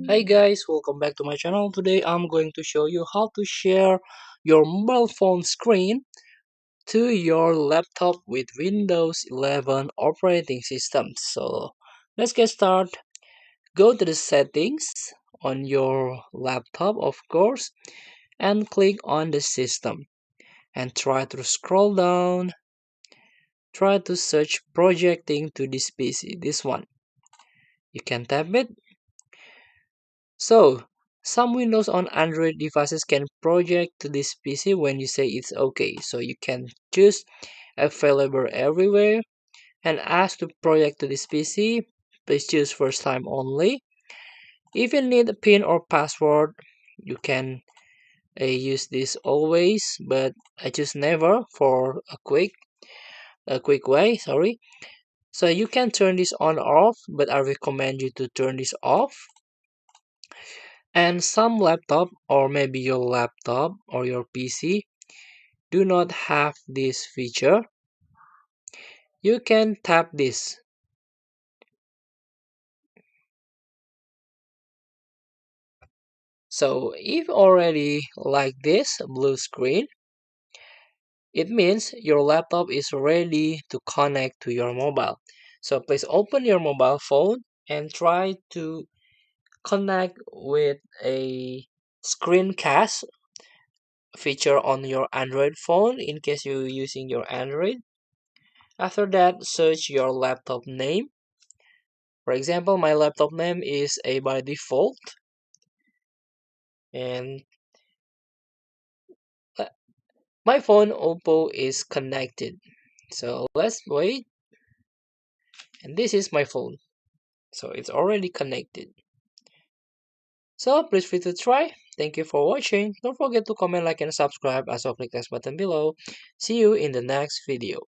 Hey guys, welcome back to my channel. Today I'm going to show you how to share your mobile phone screen to your laptop with Windows 11 operating system. So let's get started. Go to the settings on your laptop, of course, and click on the system and try to scroll down. Try to search projecting to this PC, this one. You can tap it. So, some Windows on Android devices can project to this PC when you say it's okay. So you can choose available everywhere and ask to project to this PC. Please choose first time only. If you need a PIN or password, you can use this always, but I choose never for a quick way. Sorry. So you can turn this on or off, but I recommend you to turn this off. And some laptop or maybe your laptop or your PC do not have this feature. You can tap this. So if already like this blue screen, it means your laptop is ready to connect to your mobile. So please open your mobile phone and try to connect with a screencast feature on your Android phone in case you're using your Android. After that, search your laptop name. For example, my laptop name is A by default, and uh, my phone Oppo is connected. So let's wait, and this is my phone. So it's already connected. So please free to try. Thank you for watching. Don't forget to comment, like, and subscribe. Also click the button below. See you in the next video.